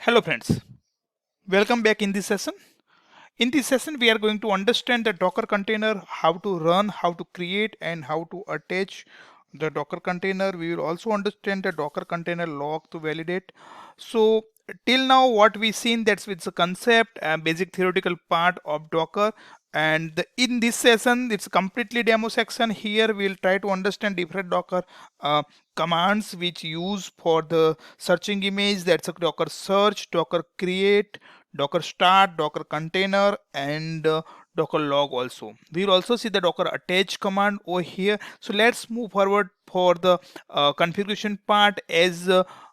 Hello friends, welcome back in this session. In this session we are going to understand the Docker container, how to run, how to create and how to attach the Docker container. We will also understand the Docker container log to validate. So till now what we seen, that's it's a concept and basic theoretical part of Docker, and in this session it's completely demo section. Here we'll try to understand different Docker uh, commands which use for the searching image. That's a Docker search, Docker create, Docker start, Docker container, and Docker log also. We'll also see the Docker attach command over here. So let's move forward for the configuration part as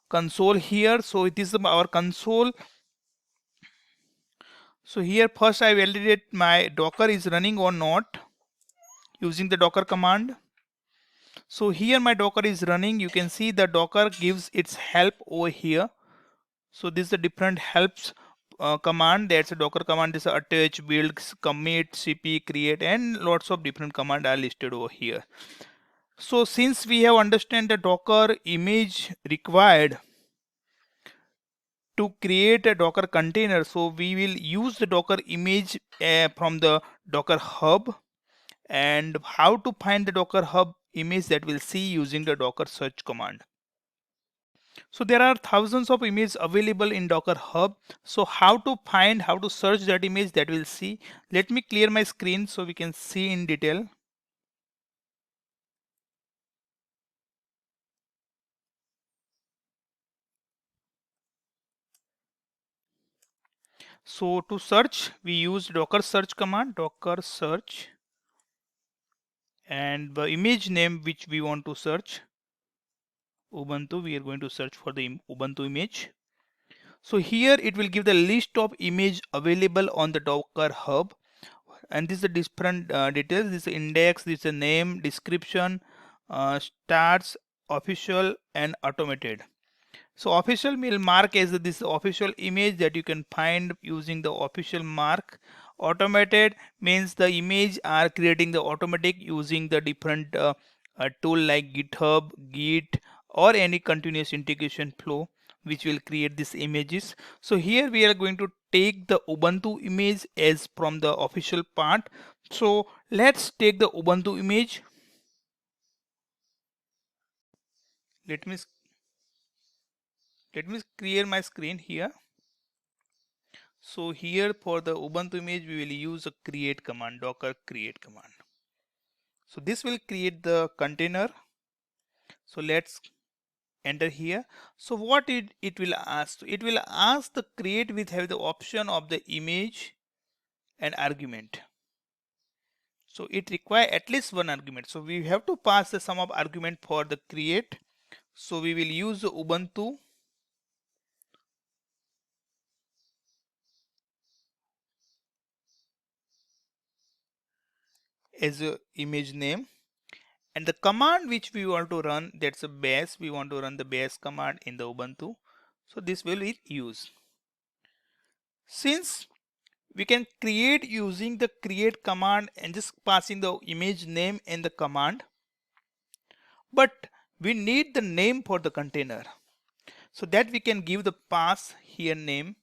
console here. So it is our console. So here first I validate my Docker is running or not using the Docker command. So here my Docker is running. You can see the Docker gives its help over here. So this is the different helps command. That's a Docker command. This is attach, build, commit, cp, create, and lots of different command are listed over here. So since we have understand the Docker image required to create a Docker container, so we will use the Docker image from the Docker hub. And how to find the Docker hub image, that we'll see using the Docker search command. So there are thousands of images available in Docker Hub. So how to find, how to search that image, that we'll see. Let me clear my screen so we can see in detail. So to search, we use Docker search command, Docker search, and the image name which we want to search, Ubuntu. We are going to search for the Ubuntu image. So here it will give the list of image available on the Docker Hub. And this is the different details. This is index, this is a name, description, starts, official, and automated. So official will mark as this official image that you can find using the official mark. Automated means the image are creating the automatic using the different tool like GitHub, Git, or any continuous integration flow which will create these images. So here we are going to take the Ubuntu image as from the official part. So let's take the Ubuntu image. Let me clear my screen here. So here for the Ubuntu image we will use a create command, Docker create command. So this will create the container. So let's enter here. So what it will ask? It will ask the create with have the option of the image and argument. So it require at least one argument. So we have to pass the sum of argument for the create. So we will use the Ubuntu as a image name, and the command which we want to run, that's a bash. We want to run the bash command in the Ubuntu. So this will be used. Since we can create using the create command and just passing the image name in the command, but we need the name for the container. So that we can give the pass here name.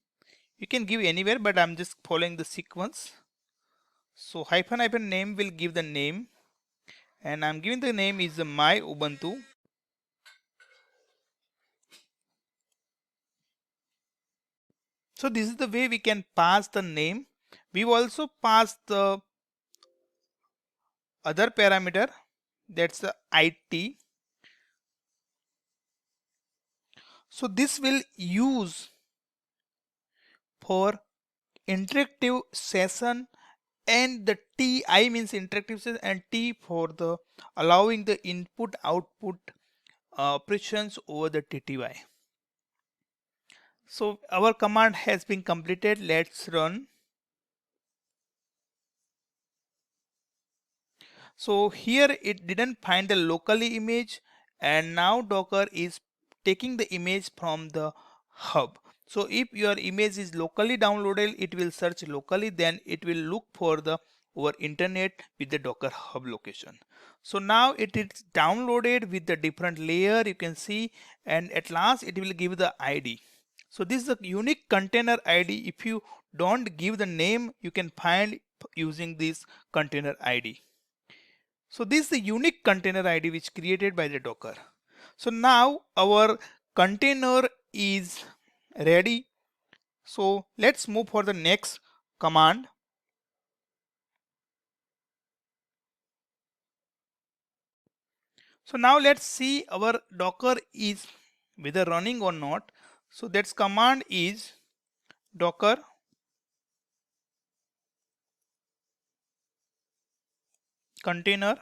You can give anywhere, but I'm just following the sequence. So hyphen name will give the name, and I'm giving the name is my Ubuntu. So this is the way we can pass the name. We also pass the other parameter, that's the IT. So this will use for interactive session, and the TI means interactive session, and T for the allowing the input output operations over the TTY. So our command has been completed. Let's run. So here it didn't find the locally image, and now Docker is taking the image from the hub. So if your image is locally downloaded, it will search locally, then it will look for the over internet with the Docker hub location. So now it is downloaded with the different layer, you can see, and at last it will give the ID. So this is a unique container ID. If you don't give the name, you can find using this container ID. So this is the unique container ID which created by the Docker. So now our container is ready. So let's move for the next command. So now let's see our Docker is whether running or not. So that command is Docker container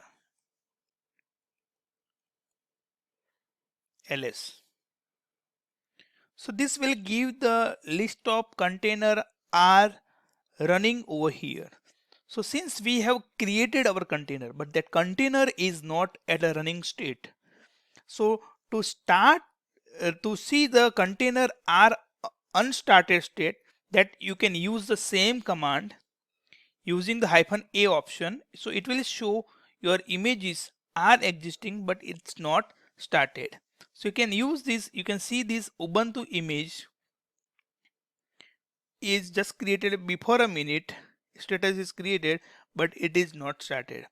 ls. So this will give the list of container are running over here. So since we have created our container, but that container is not at a running state. So to start to see the container are unstarted state, that you can use the same command using the -a option. So it will show your images are existing but it's not started. So you can use this. You can see this Ubuntu image is just created before a minute. Status is created but it is not started.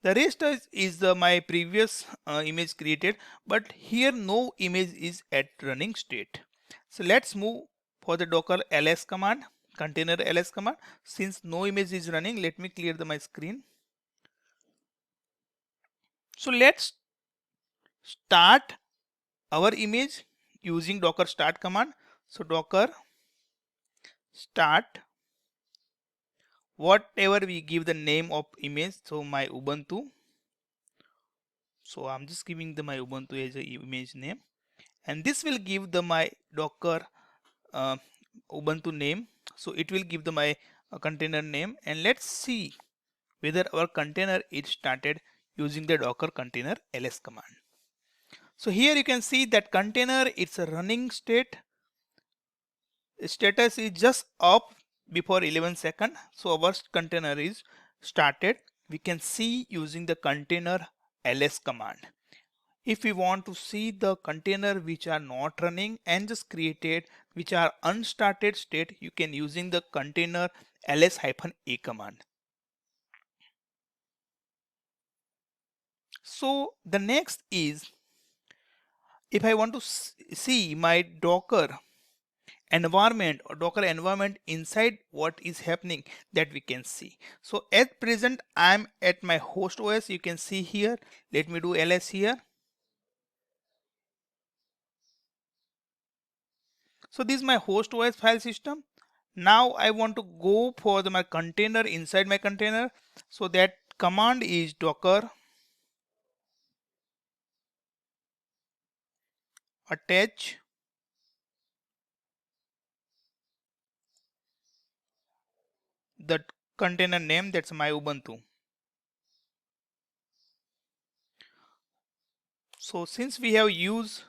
The rest is my previous image created, but here no image is at running state. So let's move for the docker ls command, container ls command. Since no image is running, let me clear my screen. So let's start our image using docker start command. So docker start, whatever we give the name of image, so my Ubuntu. So I'm just giving my Ubuntu as a image name, and this will give my docker uh, Ubuntu name. So it will give my container name, and let's see whether our container is started using the docker container ls command. So here you can see that container, it's a running state. Status is just up before 11 seconds. So our container is started. We can see using the container ls command. If we want to see the container which are not running and just created, which are unstarted state, you can using the container ls-a command. So the next is, if I want to see my docker environment or docker environment inside, what is happening, that we can see. So at present I'm at my host OS. You can see here. Let me do ls here. So this is my host OS file system. Now I want to go for my container inside my container. So that command is docker attach the container name, that's my Ubuntu. So since we have used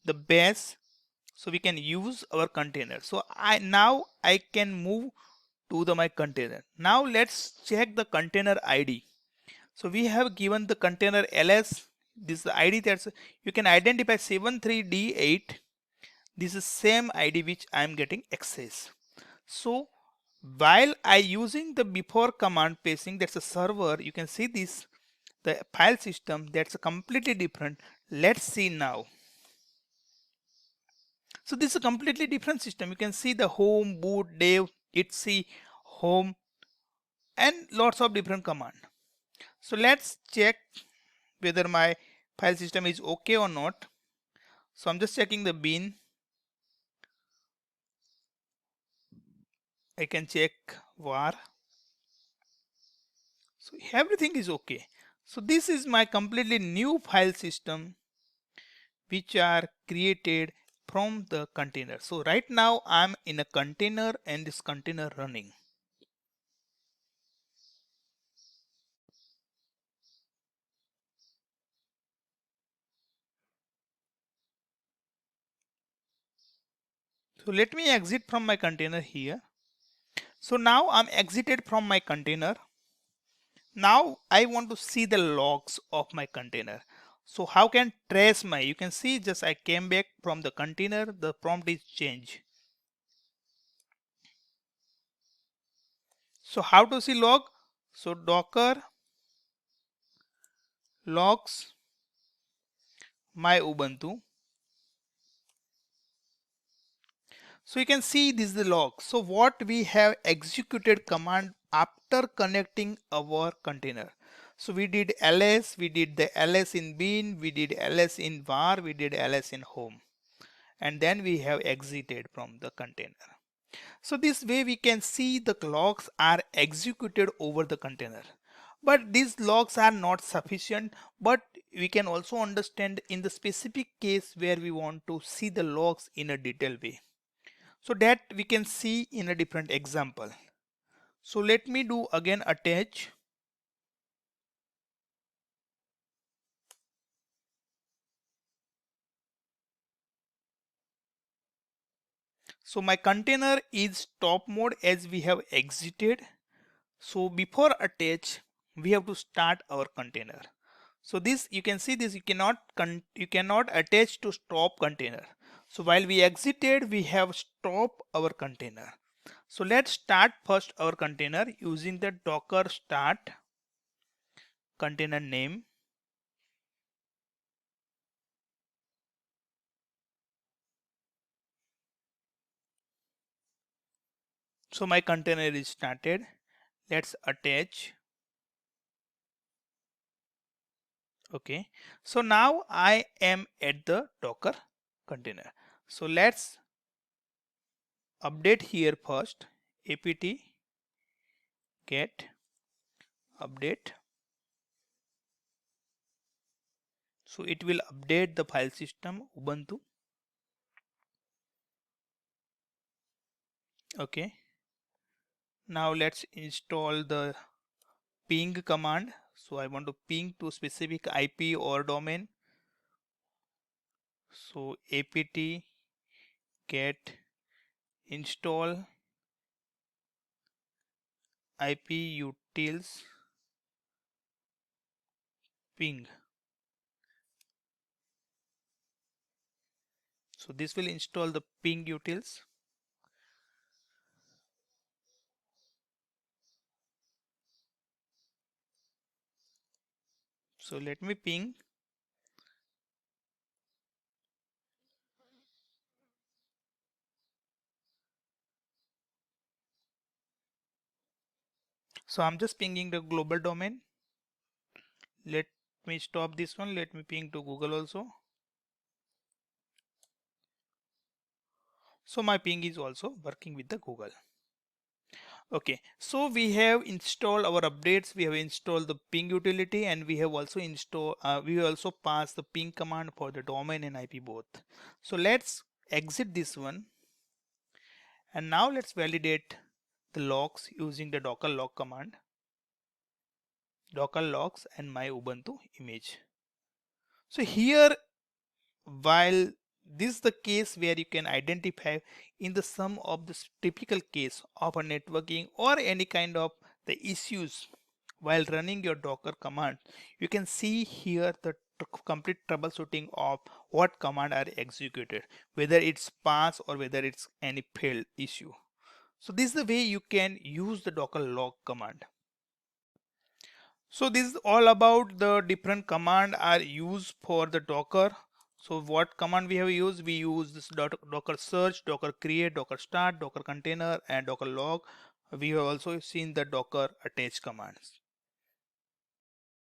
the base, so we can use our container. So now I can move to my container. Now let's check the container ID. So we have given the container ls, this is the ID, that's you can identify 73D8. This is same ID which I am getting access. So while I using the before command pacing, that's a server, you can see this, the file system, that's a completely different. Let's see now. So this is a completely different system. You can see the home, boot, dev, etc, home, and lots of different command. So let's check whether my file system is okay or not. So I'm just checking the bin. I can check var. So everything is okay. So this is my completely new file system which are created from the container. So right now I'm in a container and this container running. So let me exit from my container here. So now I'm exited from my container. Now I want to see the logs of my container. So how can trace my, you can see just I came back from the container, the prompt is changed. So how to see log? So docker logs my Ubuntu. So you can see this is the log. So what we have executed command after connecting our container. So we did ls, we did the ls in bin, we did ls in var, we did ls in home, and then we have exited from the container. So this way we can see the logs are executed over the container. But these logs are not sufficient, but we can also understand in the specific case where we want to see the logs in a detailed way. So that we can see in a different example. So let me do again attach. So my container is top mode as we have exited. So before attach, we have to start our container. So this you can see this you cannot attach to stop container. So while we exited, we have stopped our container. So let's start first our container using the docker start container name. So my container is started. Let's attach. Okay, so now I am at the docker container. So let's update here first. Apt get update. So it will update the file system Ubuntu. Okay, now let's install the ping command. So I want to ping to specific IP or domain. So apt get install IP utils ping. So this will install the ping utils. So let me ping. So I'm just pinging the global domain. Let me stop this one. Let me ping to Google also. So my ping is also working with the Google. Okay, so we have installed our updates, we have installed the ping utility, and we have also installed we also passed the ping command for the domain and IP both. So let's exit this one, and now let's validate the logs using the docker log command, docker logs and my Ubuntu image. So here, while this is the case where you can identify in the sum of the typical case of a networking or any kind of the issues while running your docker command, you can see here the complete troubleshooting of what command are executed, whether it's pass or whether it's any failed issue. So this is the way you can use the docker log command. So this is all about the different command are used for the docker. So what command we have used? We use this docker search, docker create, docker start, docker container, and docker log. We have also seen the docker attach commands.